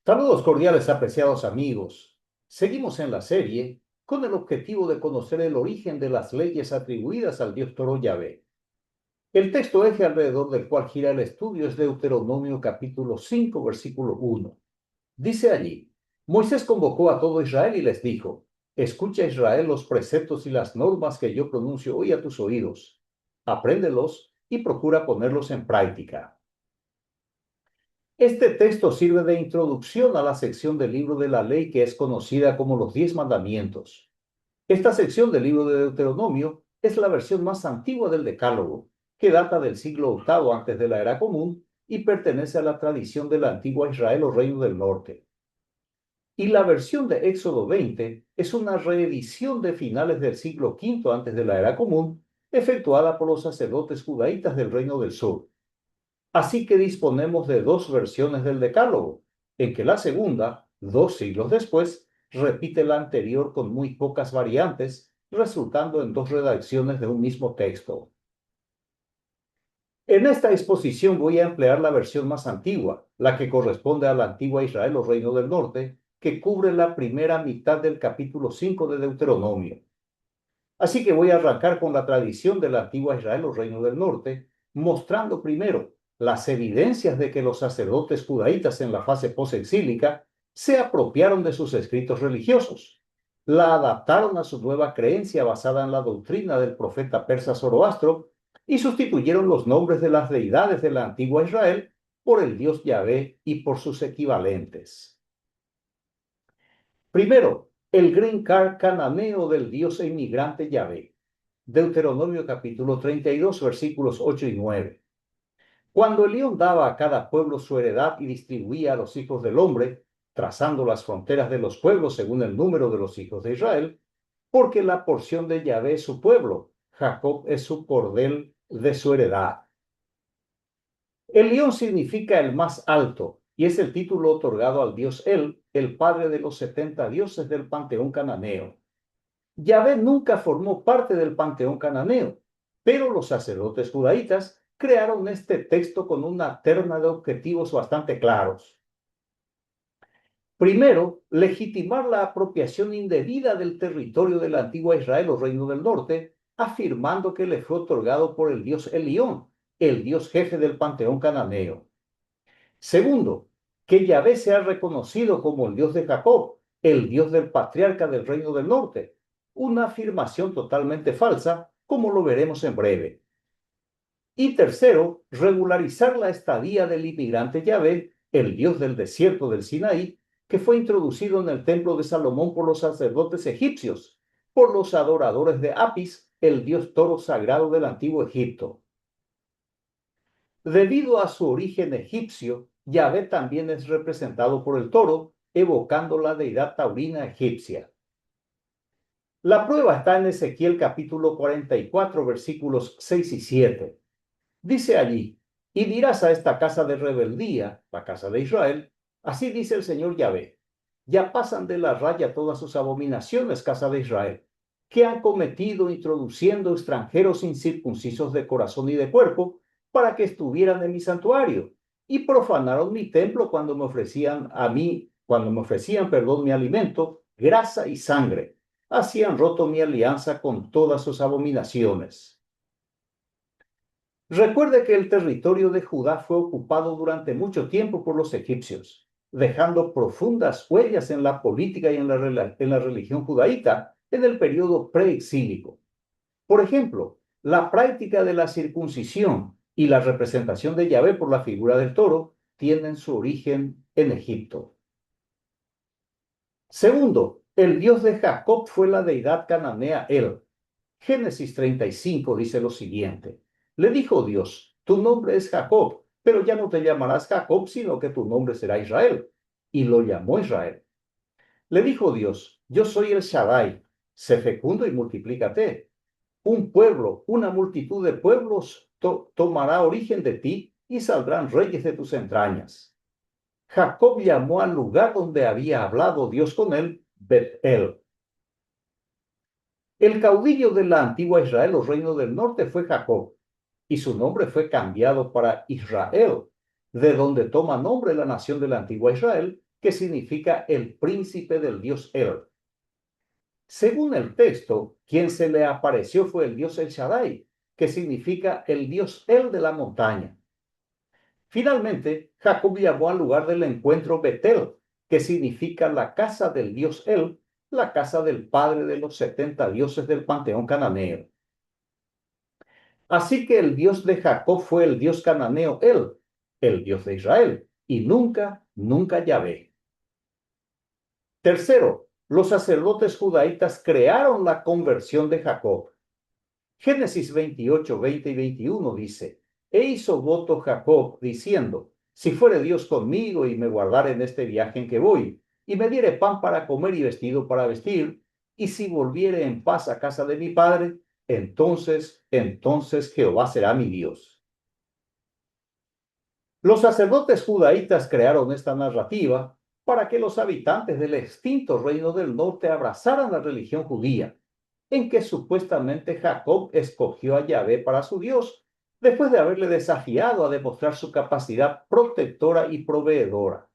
Saludos cordiales, apreciados amigos. Seguimos en la serie con el objetivo de conocer el origen de las leyes atribuidas al Dios Toro Yahvé. El texto eje alrededor del cual gira el estudio es Deuteronomio capítulo 5, versículo 1. Dice allí: Moisés convocó a todo Israel y les dijo: Escucha, Israel, los preceptos y las normas que yo pronuncio hoy a tus oídos. Apréndelos y procura ponerlos en práctica. Este texto sirve de introducción a la sección del libro de la ley que es conocida como los 10 mandamientos. Esta sección del libro de Deuteronomio es la versión más antigua del Decálogo, que data del siglo VIII antes de la era común y pertenece a la tradición de la antigua Israel o Reino del Norte. Y la versión de Éxodo 20 es una reedición de finales del siglo V antes de la era común, efectuada por los sacerdotes judaítas del Reino del Sur. Así que disponemos de dos versiones del Decálogo, en que la segunda, 2 siglos después, repite la anterior con muy pocas variantes, resultando en dos redacciones de un mismo texto. En esta exposición voy a emplear la versión más antigua, la que corresponde a la antigua Israel o Reino del Norte, que cubre la primera mitad del capítulo 5 de Deuteronomio. Así que voy a arrancar con la tradición de la antigua Israel o Reino del Norte, mostrando primero las evidencias de que los sacerdotes judaítas en la fase posexílica se apropiaron de sus escritos religiosos, la adaptaron a su nueva creencia basada en la doctrina del profeta persa Zoroastro y sustituyeron los nombres de las deidades de la antigua Israel por el dios Yahvé y por sus equivalentes. Primero, el green card cananeo del dios e inmigrante Yahvé. Deuteronomio capítulo 32, versículos 8 y 9. Cuando Elión daba a cada pueblo su heredad y distribuía a los hijos del hombre, trazando las fronteras de los pueblos según el número de los hijos de Israel, porque la porción de Yahvé es su pueblo, Jacob es su cordel de su heredad. Elión significa el más alto y es el título otorgado al dios el padre de los 70 dioses del panteón cananeo. Yahvé nunca formó parte del panteón cananeo, pero los sacerdotes judaítas crearon este texto con una terna de objetivos bastante claros. Primero, legitimar la apropiación indebida del territorio de la antigua Israel o Reino del Norte, afirmando que le fue otorgado por el dios Elión, el dios jefe del panteón cananeo. Segundo, que Yahvé sea reconocido como el dios de Jacob, el dios del patriarca del Reino del Norte, una afirmación totalmente falsa, como lo veremos en breve. Y tercero, regularizar la estadía del inmigrante Yahvé, el dios del desierto del Sinaí, que fue introducido en el templo de Salomón por los sacerdotes egipcios, por los adoradores de Apis, el dios toro sagrado del antiguo Egipto. Debido a su origen egipcio, Yahvé también es representado por el toro, evocando la deidad taurina egipcia. La prueba está en Ezequiel capítulo 44, versículos 6 y 7. Dice allí: y dirás a esta casa de rebeldía, la casa de Israel, así dice el Señor Yahvé: ya pasan de la raya todas sus abominaciones, casa de Israel, que han cometido introduciendo extranjeros incircuncisos de corazón y de cuerpo, para que estuvieran en mi santuario, y profanaron mi templo cuando me ofrecían mi alimento, grasa y sangre. Así han roto mi alianza con todas sus abominaciones. Recuerde que el territorio de Judá fue ocupado durante mucho tiempo por los egipcios, dejando profundas huellas en la política y en la religión judaíta en el periodo preexílico. Por ejemplo, la práctica de la circuncisión y la representación de Yahvé por la figura del toro tienen su origen en Egipto. Segundo, el dios de Jacob fue la deidad cananea El. Génesis 35 dice lo siguiente: le dijo Dios, tu nombre es Jacob, pero ya no te llamarás Jacob, sino que tu nombre será Israel. Y lo llamó Israel. Le dijo Dios, yo soy el Shaddai, sé fecundo y multiplícate. Un pueblo, una multitud de pueblos tomará origen de ti y saldrán reyes de tus entrañas. Jacob llamó al lugar donde había hablado Dios con él, Bet-El. El caudillo de la antigua Israel o Reino del Norte fue Jacob, y su nombre fue cambiado para Israel, de donde toma nombre la nación de la antigua Israel, que significa el príncipe del dios El. Según el texto, quien se le apareció fue el dios El Shaddai, que significa el dios El de la montaña. Finalmente, Jacob llamó al lugar del encuentro Betel, que significa la casa del dios El, la casa del padre de los 70 dioses del panteón cananeo. Así que el Dios de Jacob fue el Dios cananeo el Dios de Israel, y nunca Yahvé. Tercero, los sacerdotes judaítas crearon la conversión de Jacob. Génesis 28, 20 y 21 dice, e hizo voto Jacob diciendo, si fuere Dios conmigo y me guardare en este viaje en que voy, y me diere pan para comer y vestido para vestir, y si volviere en paz a casa de mi padre, entonces Jehová será mi Dios. Los sacerdotes judaítas crearon esta narrativa para que los habitantes del extinto reino del norte abrazaran la religión judía, en que supuestamente Jacob escogió a Yahvé para su Dios, después de haberle desafiado a demostrar su capacidad protectora y proveedora.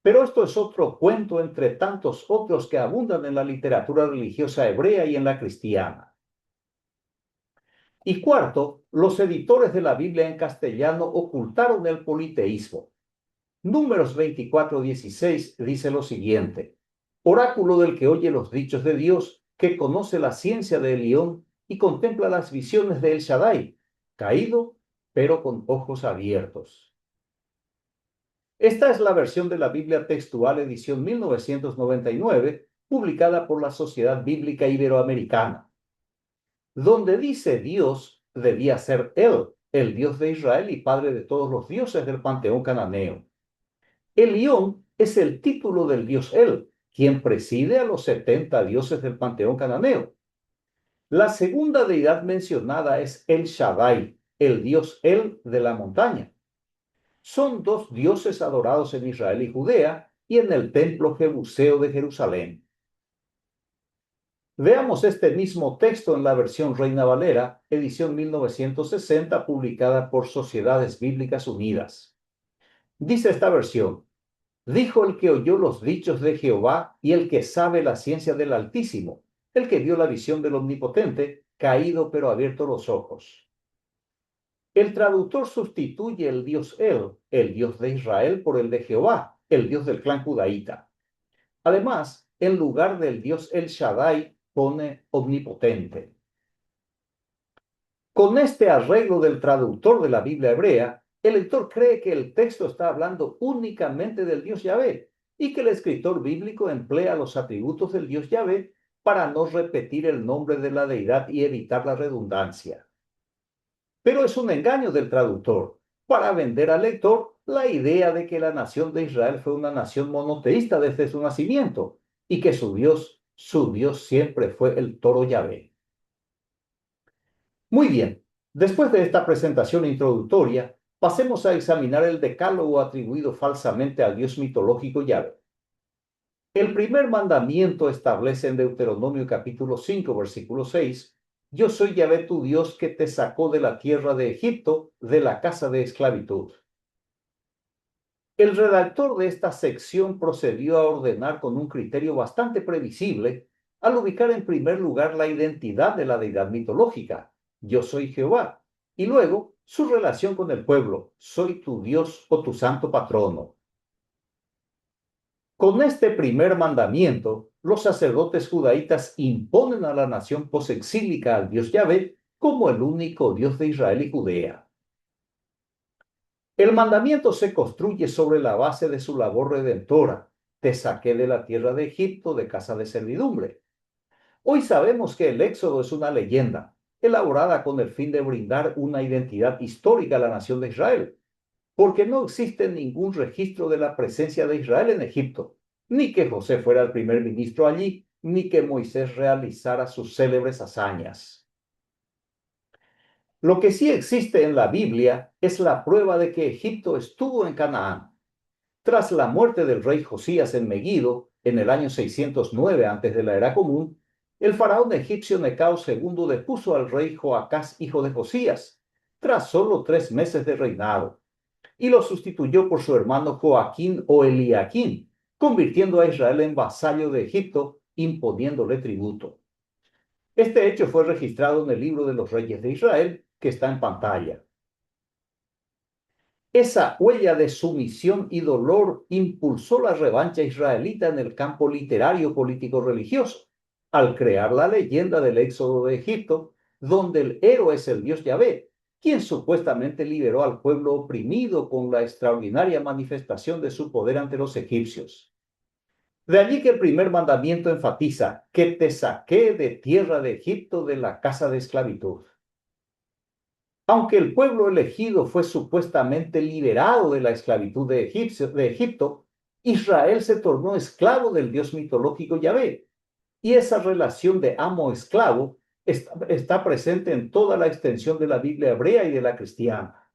Pero esto es otro cuento entre tantos otros que abundan en la literatura religiosa hebrea y en la cristiana. Y cuarto, los editores de la Biblia en castellano ocultaron el politeísmo. Números 24:16 dice lo siguiente: oráculo del que oye los dichos de Dios, que conoce la ciencia de Elión y contempla las visiones de El Shaddai, caído, pero con ojos abiertos. Esta es la versión de la Biblia textual edición 1999, publicada por la Sociedad Bíblica Iberoamericana. Donde dice Dios, debía ser Él, el Dios de Israel y padre de todos los dioses del panteón cananeo. Elión es el título del dios El, quien preside a los 70 dioses del panteón cananeo. La segunda deidad mencionada es El Shaddai, el dios El de la montaña. Son dos dioses adorados en Israel y Judea y en el templo jebuseo de Jerusalén. Veamos este mismo texto en la versión Reina Valera, edición 1960, publicada por Sociedades Bíblicas Unidas. Dice esta versión: dijo el que oyó los dichos de Jehová y el que sabe la ciencia del Altísimo, el que vio la visión del Omnipotente, caído pero abierto los ojos. El traductor sustituye el Dios el Dios de Israel, por el de Jehová, el Dios del clan judaíta. Además, en lugar del Dios El Shaddai, pone omnipotente. Con este arreglo del traductor de la Biblia hebrea, el lector cree que el texto está hablando únicamente del Dios Yahvé y que el escritor bíblico emplea los atributos del Dios Yahvé para no repetir el nombre de la deidad y evitar la redundancia. Pero es un engaño del traductor para vender al lector la idea de que la nación de Israel fue una nación monoteísta desde su nacimiento y que su Dios siempre fue el toro Yahvé. Muy bien, después de esta presentación introductoria, pasemos a examinar el decálogo atribuido falsamente al dios mitológico Yahvé. El primer mandamiento establece en Deuteronomio capítulo 5, versículo 6, yo soy Yahvé tu Dios que te sacó de la tierra de Egipto, de la casa de esclavitud. El redactor de esta sección procedió a ordenar con un criterio bastante previsible al ubicar en primer lugar la identidad de la deidad mitológica, yo soy Jehová, y luego su relación con el pueblo, soy tu Dios o tu santo patrono. Con este primer mandamiento, los sacerdotes judaítas imponen a la nación posexílica al Dios Yahvé como el único Dios de Israel y Judea. El mandamiento se construye sobre la base de su labor redentora. Te saqué de la tierra de Egipto, de casa de servidumbre. Hoy sabemos que el Éxodo es una leyenda, elaborada con el fin de brindar una identidad histórica a la nación de Israel, porque no existe ningún registro de la presencia de Israel en Egipto, ni que José fuera el primer ministro allí, ni que Moisés realizara sus célebres hazañas. Lo que sí existe en la Biblia es la prueba de que Egipto estuvo en Canaán. Tras la muerte del rey Josías en Megido, en el año 609 antes de la era común, el faraón egipcio Necao II depuso al rey Joacás, hijo de Josías, tras solo 3 meses de reinado. y lo sustituyó por su hermano Joaquín o Eliaquín, convirtiendo a Israel en vasallo de Egipto, imponiéndole tributo. Este hecho fue registrado en el libro de los reyes de Israel, que está en pantalla. Esa huella de sumisión y dolor impulsó la revancha israelita en el campo literario, político, religioso, al crear la leyenda del éxodo de Egipto, donde el héroe es el dios Yahvé, quien supuestamente liberó al pueblo oprimido con la extraordinaria manifestación de su poder ante los egipcios. De allí que el primer mandamiento enfatiza que te saqué de tierra de Egipto, de la casa de esclavitud. Aunque el pueblo elegido fue supuestamente liberado de la esclavitud de Egipto, Israel se tornó esclavo del dios mitológico Yahvé. Y esa relación de amo-esclavo está presente en toda la extensión de la Biblia hebrea y de la cristiana.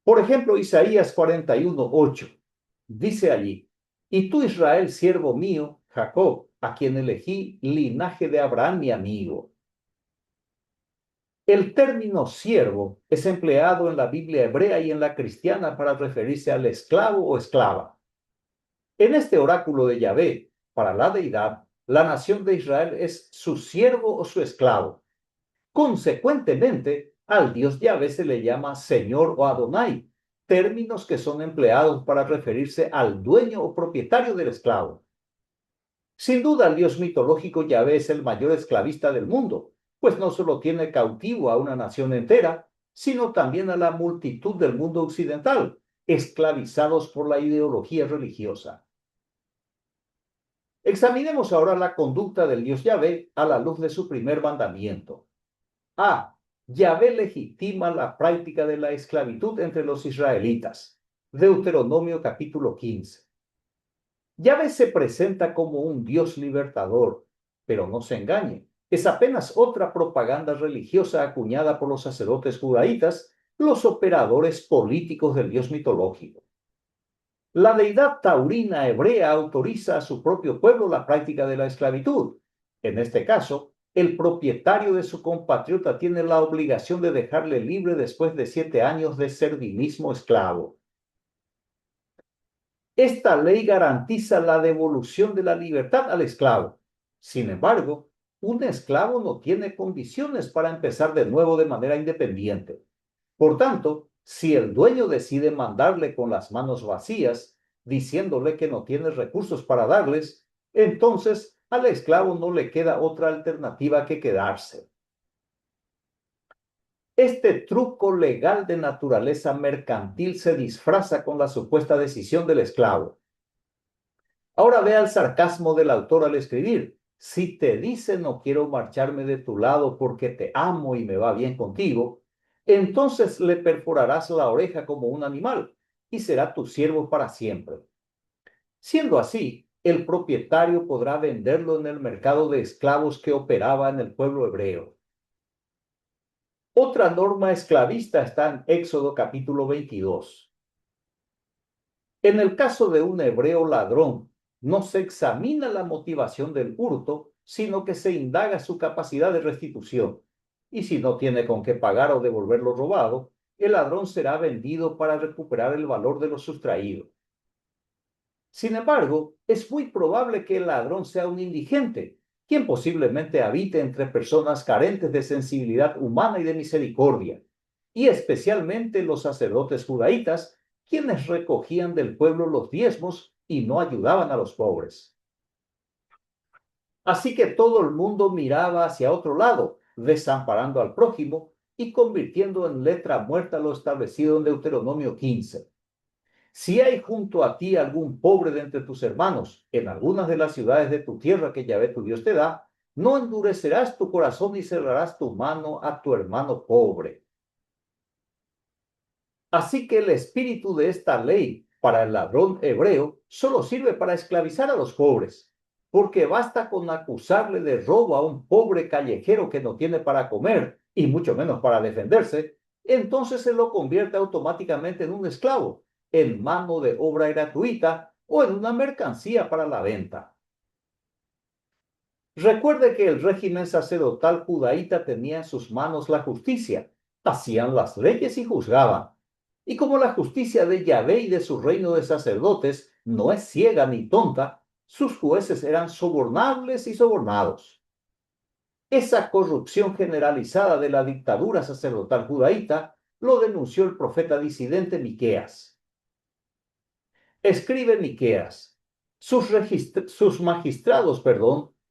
Por ejemplo, Isaías 41:8 dice allí: y tú, Israel, siervo mío, Jacob, a quien elegí, linaje de Abraham, mi amigo. El término siervo es empleado en la Biblia hebrea y en la cristiana para referirse al esclavo o esclava. En este oráculo de Yahvé, para la deidad, la nación de Israel es su siervo o su esclavo. Consecuentemente, al dios Yahvé se le llama Señor o Adonai, términos que son empleados para referirse al dueño o propietario del esclavo. Sin duda, el dios mitológico Yahvé es el mayor esclavista del mundo, pues no solo tiene cautivo a una nación entera, sino también a la multitud del mundo occidental, esclavizados por la ideología religiosa. Examinemos ahora la conducta del dios Yahvé a la luz de su primer mandamiento. A. Yahvé legitima la práctica de la esclavitud entre los israelitas. Deuteronomio capítulo 15. Yahvé se presenta como un Dios libertador, pero no se engañe, es apenas otra propaganda religiosa acuñada por los sacerdotes judaítas, los operadores políticos del Dios mitológico. La deidad taurina hebrea autoriza a su propio pueblo la práctica de la esclavitud. En este caso, el propietario de su compatriota tiene la obligación de dejarle libre después de 7 años de servilismo esclavo. Esta ley garantiza la devolución de la libertad al esclavo. Sin embargo, un esclavo no tiene condiciones para empezar de nuevo de manera independiente. Por tanto, si el dueño decide mandarle con las manos vacías, diciéndole que no tiene recursos para darles, entonces al esclavo no le queda otra alternativa que quedarse. Este truco legal de naturaleza mercantil se disfraza con la supuesta decisión del esclavo. Ahora vea el sarcasmo del autor al escribir: si te dice no quiero marcharme de tu lado porque te amo y me va bien contigo, entonces le perforarás la oreja como un animal y será tu siervo para siempre. Siendo así, el propietario podrá venderlo en el mercado de esclavos que operaba en el pueblo hebreo. Otra norma esclavista está en Éxodo capítulo 22. En el caso de un hebreo ladrón, no se examina la motivación del hurto, sino que se indaga su capacidad de restitución. Y si no tiene con qué pagar o devolver lo robado, el ladrón será vendido para recuperar el valor de lo sustraído. Sin embargo, es muy probable que el ladrón sea un indigente, quien posiblemente habite entre personas carentes de sensibilidad humana y de misericordia, y especialmente los sacerdotes judaítas, quienes recogían del pueblo los diezmos y no ayudaban a los pobres. Así que todo el mundo miraba hacia otro lado, desamparando al prójimo y convirtiendo en letra muerta lo establecido en Deuteronomio 15. Si hay junto a ti algún pobre de entre tus hermanos, en algunas de las ciudades de tu tierra que Yahvé tu Dios te da, no endurecerás tu corazón ni cerrarás tu mano a tu hermano pobre. Así que el espíritu de esta ley para el ladrón hebreo solo sirve para esclavizar a los pobres, porque basta con acusarle de robo a un pobre callejero que no tiene para comer y mucho menos para defenderse, entonces se lo convierte automáticamente en un esclavo, en mano de obra gratuita o en una mercancía para la venta. Recuerde que el régimen sacerdotal judaíta tenía en sus manos la justicia, hacían las leyes y juzgaban. Y como la justicia de Yahvé y de su reino de sacerdotes no es ciega ni tonta, sus jueces eran sobornables y sobornados. Esa corrupción generalizada de la dictadura sacerdotal judaíta lo denunció el profeta disidente Miqueas. Escribe Miqueas: sus magistrados,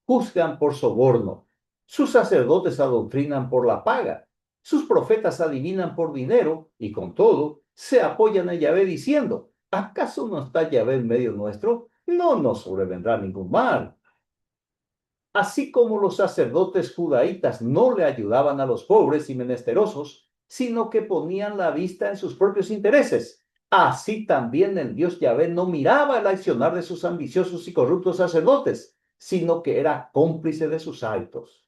juzgan por soborno, sus sacerdotes adoctrinan por la paga, sus profetas adivinan por dinero, y con todo se apoyan en Yahvé diciendo: ¿acaso no está Yahvé en medio nuestro? No nos sobrevendrá ningún mal. Así como los sacerdotes judaítas no le ayudaban a los pobres y menesterosos, sino que ponían la vista en sus propios intereses, así también el Dios Yahvé no miraba el accionar de sus ambiciosos y corruptos sacerdotes, sino que era cómplice de sus actos.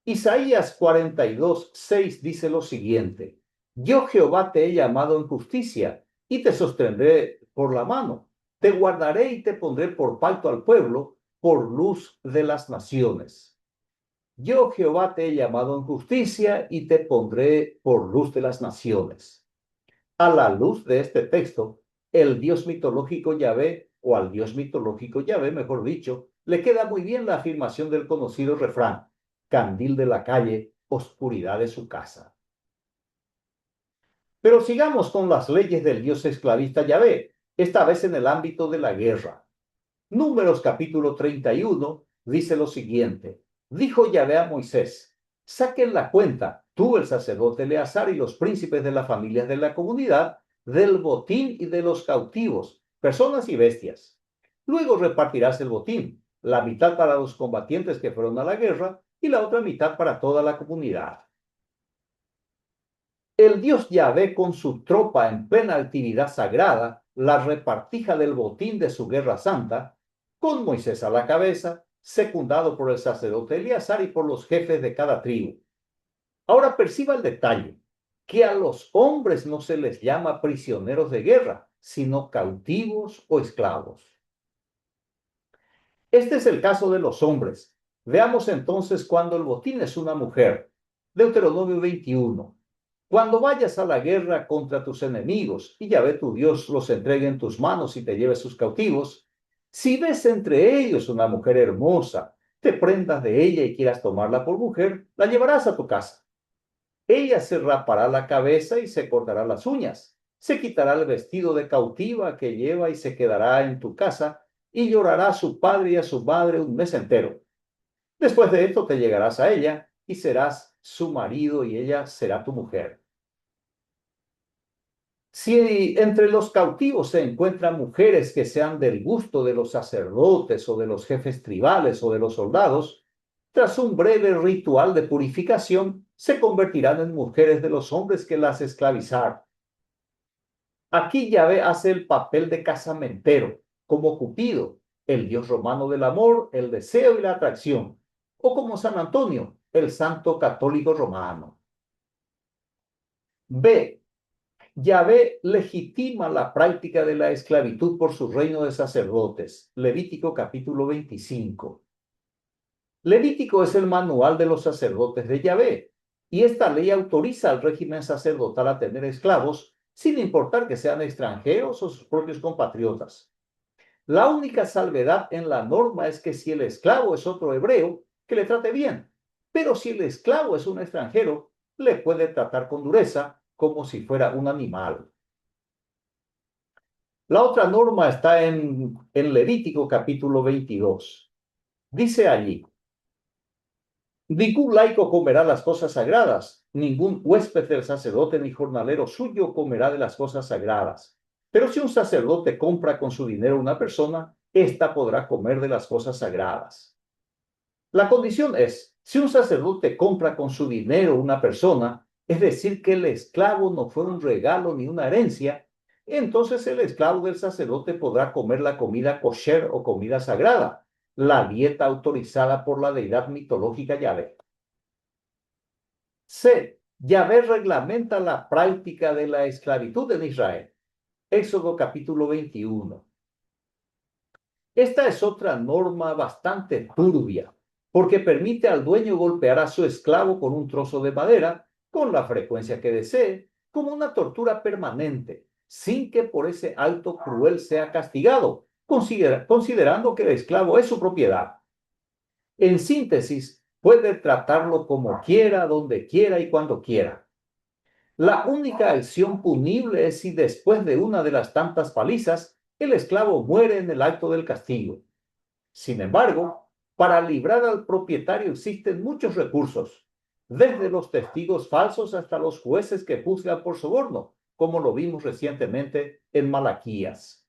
Isaías 42:6 dice lo siguiente: Yo Jehová te he llamado en justicia y te sostendré por la mano, te guardaré y te pondré por pacto al pueblo, por luz de las naciones. Yo Jehová te he llamado en justicia y te pondré por luz de las naciones. A la luz de este texto, el dios mitológico Yahvé, o al dios mitológico Yahvé, mejor dicho, le queda muy bien la afirmación del conocido refrán: candil de la calle, oscuridad de su casa. Pero sigamos con las leyes del dios esclavista Yahvé, esta vez en el ámbito de la guerra. Números capítulo 31 dice lo siguiente: dijo Yahvé a Moisés: saquen la cuenta, tú, el sacerdote Eleazar y los príncipes de las familias de la comunidad, del botín y de los cautivos, personas y bestias. Luego repartirás el botín, la mitad para los combatientes que fueron a la guerra y la otra mitad para toda la comunidad. El dios Yahvé, con su tropa en plena actividad sagrada, la repartija del botín de su guerra santa, con Moisés a la cabeza, secundado por el sacerdote Eleazar y por los jefes de cada tribu. Ahora perciba el detalle, que a los hombres no se les llama prisioneros de guerra, sino cautivos o esclavos. Este es el caso de los hombres. Veamos entonces cuando el botín es una mujer. Deuteronomio 21. Cuando vayas a la guerra contra tus enemigos y Yahvé tu Dios los entregue en tus manos y te lleve sus cautivos, si ves entre ellos una mujer hermosa, te prendas de ella y quieras tomarla por mujer, la llevarás a tu casa. Ella se rapará la cabeza y se cortará las uñas, se quitará el vestido de cautiva que lleva y se quedará en tu casa y llorará a su padre y a su madre un mes entero. Después de esto te llegarás a ella y serás su marido y ella será tu mujer. Si entre los cautivos se encuentran mujeres que sean del gusto de los sacerdotes o de los jefes tribales o de los soldados, tras un breve ritual de purificación, se convertirán en mujeres de los hombres que las esclavizaron. Aquí Yahvé hace el papel de casamentero, como Cupido, el dios romano del amor, el deseo y la atracción, o como San Antonio, el santo católico romano. B. Yahvé legitima la práctica de la esclavitud por su reino de sacerdotes. Levítico capítulo 25. Levítico es el manual de los sacerdotes de Yahvé, y esta ley autoriza al régimen sacerdotal a tener esclavos, sin importar que sean extranjeros o sus propios compatriotas. La única salvedad en la norma es que si el esclavo es otro hebreo, que le trate bien, pero si el esclavo es un extranjero, le puede tratar con dureza, como si fuera un animal. La otra norma está en Levítico capítulo 22. Dice allí: ningún laico comerá las cosas sagradas, ningún huésped del sacerdote ni jornalero suyo comerá de las cosas sagradas. Pero si un sacerdote compra con su dinero una persona, ésta podrá comer de las cosas sagradas. La condición es: si un sacerdote compra con su dinero una persona, es decir, que el esclavo no fue un regalo ni una herencia, entonces el esclavo del sacerdote podrá comer la comida kosher o comida sagrada, la dieta autorizada por la deidad mitológica Yahvé. C. Yahvé reglamenta la práctica de la esclavitud en Israel. Éxodo capítulo 21. Esta es otra norma bastante turbia, porque permite al dueño golpear a su esclavo con un trozo de madera, con la frecuencia que desee, como una tortura permanente, sin que por ese acto cruel sea castigado, considerando que el esclavo es su propiedad. En síntesis, puede tratarlo como quiera, donde quiera y cuando quiera. La única acción punible es si después de una de las tantas palizas, el esclavo muere en el acto del castigo. Sin embargo, para librar al propietario existen muchos recursos, desde los testigos falsos hasta los jueces que juzgan por soborno, como lo vimos recientemente en Malaquías.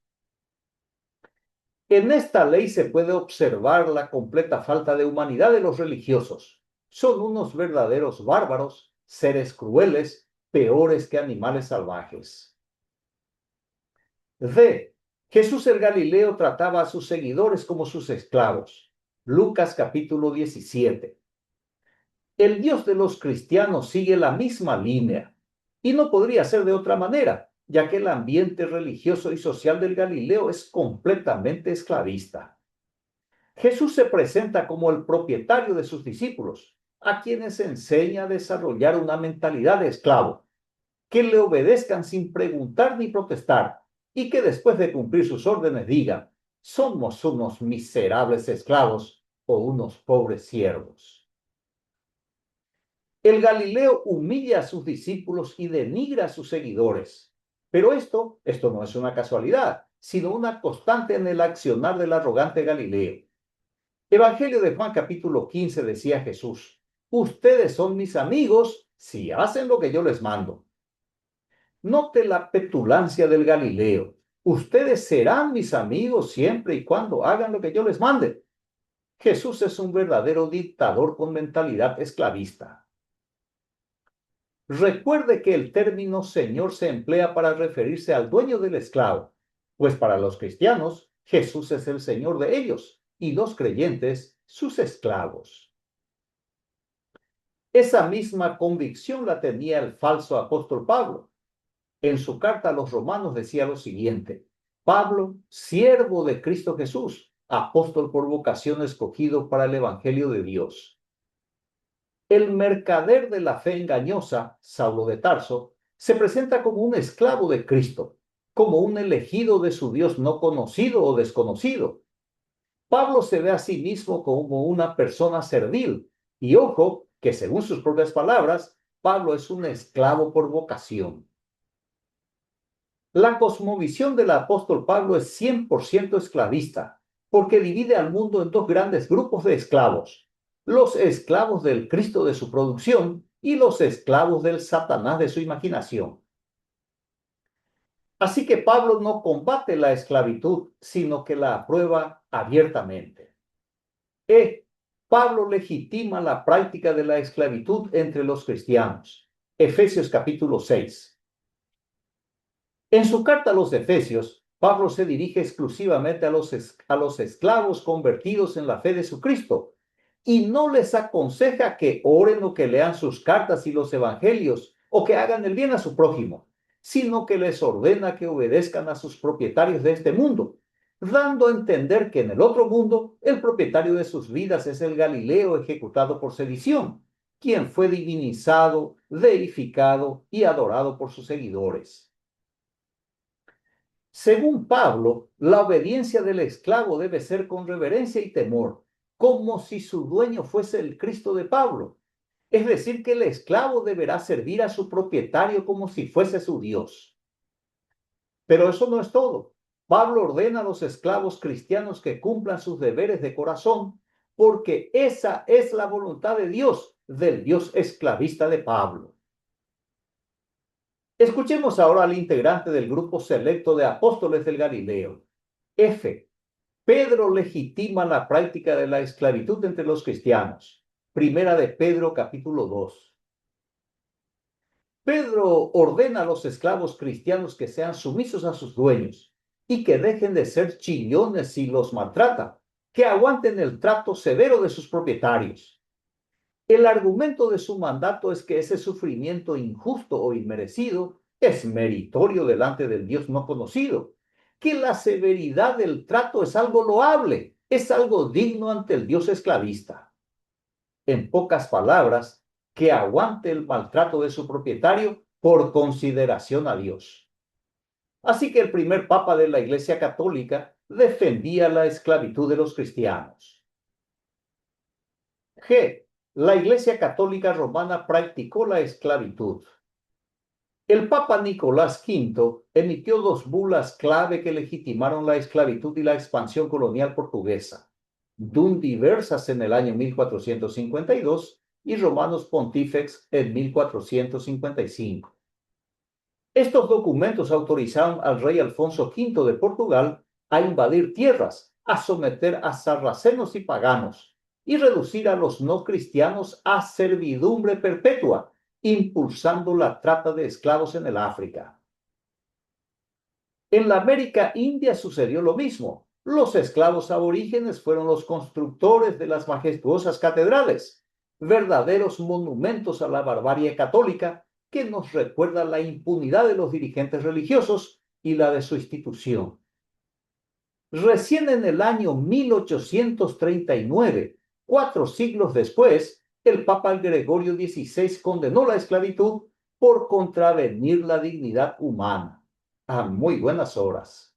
En esta ley se puede observar la completa falta de humanidad de los religiosos. Son unos verdaderos bárbaros, seres crueles, peores que animales salvajes. D. Jesús el Galileo trataba a sus seguidores como sus esclavos. Lucas capítulo 17. El Dios de los cristianos sigue la misma línea, y no podría ser de otra manera, ya que el ambiente religioso y social del Galileo es completamente esclavista. Jesús se presenta como el propietario de sus discípulos, a quienes enseña a desarrollar una mentalidad de esclavo, que le obedezcan sin preguntar ni protestar, y que después de cumplir sus órdenes digan: somos unos miserables esclavos o unos pobres siervos. El Galileo humilla a sus discípulos y denigra a sus seguidores. Pero esto no es una casualidad, sino una constante en el accionar del arrogante Galileo. Evangelio de Juan capítulo 15 decía Jesús: ustedes son mis amigos si hacen lo que yo les mando. Note la petulancia del Galileo. Ustedes serán mis amigos siempre y cuando hagan lo que yo les mande. Jesús es un verdadero dictador con mentalidad esclavista. Recuerde que el término Señor se emplea para referirse al dueño del esclavo, pues para los cristianos, Jesús es el Señor de ellos y los creyentes sus esclavos. Esa misma convicción la tenía el falso apóstol Pablo. En su carta a los romanos decía lo siguiente: Pablo, siervo de Cristo Jesús, apóstol por vocación escogido para el Evangelio de Dios. El mercader de la fe engañosa, Saulo de Tarso, se presenta como un esclavo de Cristo, como un elegido de su Dios no conocido o desconocido. Pablo se ve a sí mismo como una persona servil, y ojo, que según sus propias palabras, Pablo es un esclavo por vocación. La cosmovisión del apóstol Pablo es 100% esclavista, porque divide al mundo en dos grandes grupos de esclavos: los esclavos del Cristo de su producción y los esclavos del Satanás de su imaginación. Así que Pablo no combate la esclavitud, sino que la aprueba abiertamente. Pablo legitima la práctica de la esclavitud entre los cristianos. Efesios capítulo 6. En su carta a los Efesios, Pablo se dirige exclusivamente a los esclavos convertidos en la fe de su Cristo, y no les aconseja que oren o que lean sus cartas y los evangelios o que hagan el bien a su prójimo, sino que les ordena que obedezcan a sus propietarios de este mundo, dando a entender que en el otro mundo el propietario de sus vidas es el Galileo ejecutado por sedición, quien fue divinizado, deificado y adorado por sus seguidores. Según Pablo, la obediencia del esclavo debe ser con reverencia y temor, como si su dueño fuese el Cristo de Pablo. Es decir, que el esclavo deberá servir a su propietario como si fuese su Dios. Pero eso no es todo. Pablo ordena a los esclavos cristianos que cumplan sus deberes de corazón, porque esa es la voluntad de Dios, del Dios esclavista de Pablo. Escuchemos ahora al integrante del grupo selecto de apóstoles del Galileo. F. Pedro legitima la práctica de la esclavitud entre los cristianos. Primera de Pedro capítulo 2. Pedro ordena a los esclavos cristianos que sean sumisos a sus dueños y que dejen de ser chillones si los maltrata, que aguanten el trato severo de sus propietarios. El argumento de su mandato es que ese sufrimiento injusto o inmerecido es meritorio delante del Dios no conocido, que la severidad del trato es algo loable, es algo digno ante el Dios esclavista. En pocas palabras, que aguante el maltrato de su propietario por consideración a Dios. Así que el primer papa de la Iglesia Católica defendía la esclavitud de los cristianos. G. La Iglesia Católica Romana practicó la esclavitud. El Papa Nicolás V emitió dos bulas clave que legitimaron la esclavitud y la expansión colonial portuguesa, Dum Diversas en el año 1452 y Romanos Pontifex en 1455. Estos documentos autorizaron al rey Alfonso V de Portugal a invadir tierras, a someter a sarracenos y paganos y reducir a los no cristianos a servidumbre perpetua, impulsando la trata de esclavos en el África. En la América India sucedió lo mismo. Los esclavos aborígenes fueron los constructores de las majestuosas catedrales, verdaderos monumentos a la barbarie católica que nos recuerda la impunidad de los dirigentes religiosos y la de su institución. Recién en el año 1839, 4 siglos después, el Papa Gregorio XVI condenó la esclavitud por contravenir la dignidad humana. A muy buenas horas.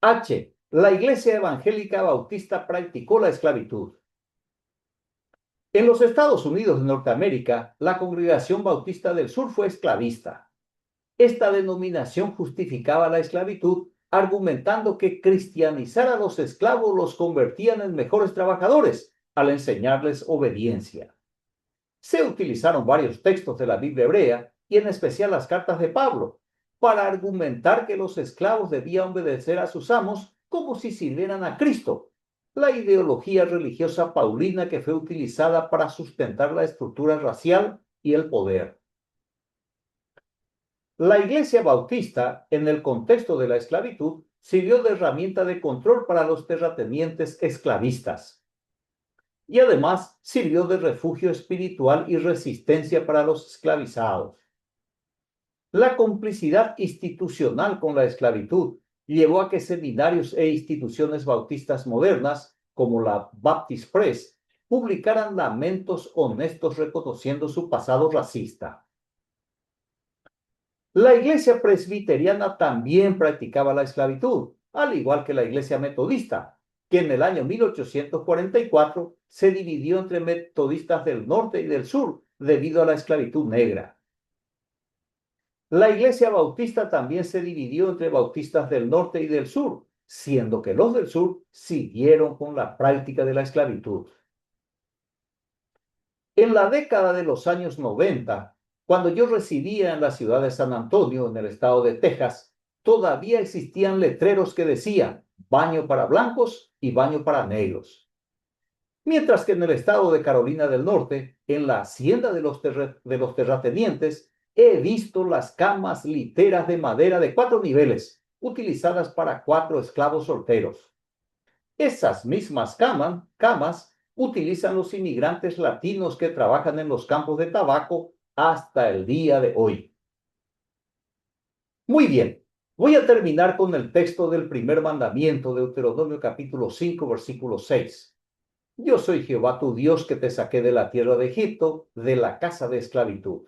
H. La Iglesia Evangélica Bautista practicó la esclavitud. En los Estados Unidos de Norteamérica, la Congregación Bautista del Sur fue esclavista. Esta denominación justificaba la esclavitud argumentando que cristianizar a los esclavos los convertían en mejores trabajadores al enseñarles obediencia. Se utilizaron varios textos de la Biblia hebrea y en especial las cartas de Pablo para argumentar que los esclavos debían obedecer a sus amos como si sirvieran a Cristo, la ideología religiosa paulina que fue utilizada para sustentar la estructura racial y el poder. La Iglesia Bautista, en el contexto de la esclavitud, sirvió de herramienta de control para los terratenientes esclavistas y además sirvió de refugio espiritual y resistencia para los esclavizados. La complicidad institucional con la esclavitud llevó a que seminarios e instituciones bautistas modernas, como la Baptist Press, publicaran lamentos honestos reconociendo su pasado racista. La Iglesia Presbiteriana también practicaba la esclavitud, al igual que la Iglesia Metodista, que en el año 1844 se dividió entre metodistas del norte y del sur debido a la esclavitud negra. La Iglesia Bautista también se dividió entre bautistas del norte y del sur, siendo que los del sur siguieron con la práctica de la esclavitud. En la década de los años 90, cuando yo residía en la ciudad de San Antonio, en el estado de Texas, todavía existían letreros que decían baño para blancos y baño para negros. Mientras que en el estado de Carolina del Norte, en la hacienda de los terratenientes, he visto las camas literas de madera de 4 niveles, utilizadas para 4 esclavos solteros. Esas mismas camas utilizan los inmigrantes latinos que trabajan en los campos de tabaco hasta el día de hoy. Muy bien, voy a terminar con el texto del primer mandamiento de Deuteronomio capítulo 5, versículo 6. Yo soy Jehová tu Dios que te saqué de la tierra de Egipto, de la casa de esclavitud.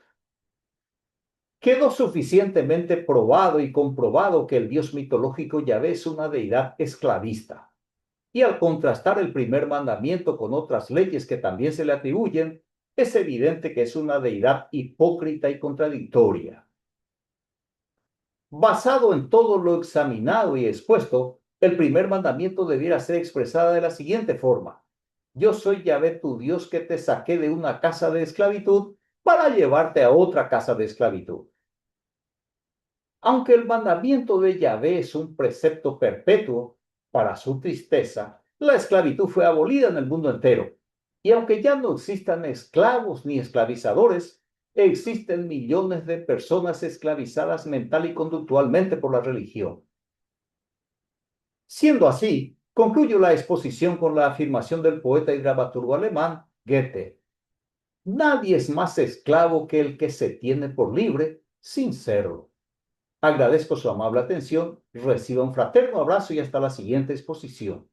Quedó suficientemente probado y comprobado que el Dios mitológico Yahvé es una deidad esclavista. Y al contrastar el primer mandamiento con otras leyes que también se le atribuyen, es evidente que es una deidad hipócrita y contradictoria. Basado en todo lo examinado y expuesto, el primer mandamiento debiera ser expresado de la siguiente forma: yo soy Yahvé tu Dios que te saqué de una casa de esclavitud para llevarte a otra casa de esclavitud. Aunque el mandamiento de Yahvé es un precepto perpetuo, para su tristeza, la esclavitud fue abolida en el mundo entero. Y aunque ya no existan esclavos ni esclavizadores, existen millones de personas esclavizadas mental y conductualmente por la religión. Siendo así, concluyo la exposición con la afirmación del poeta y dramaturgo alemán Goethe: nadie es más esclavo que el que se tiene por libre sin serlo. Agradezco su amable atención, reciba un fraterno abrazo y hasta la siguiente exposición.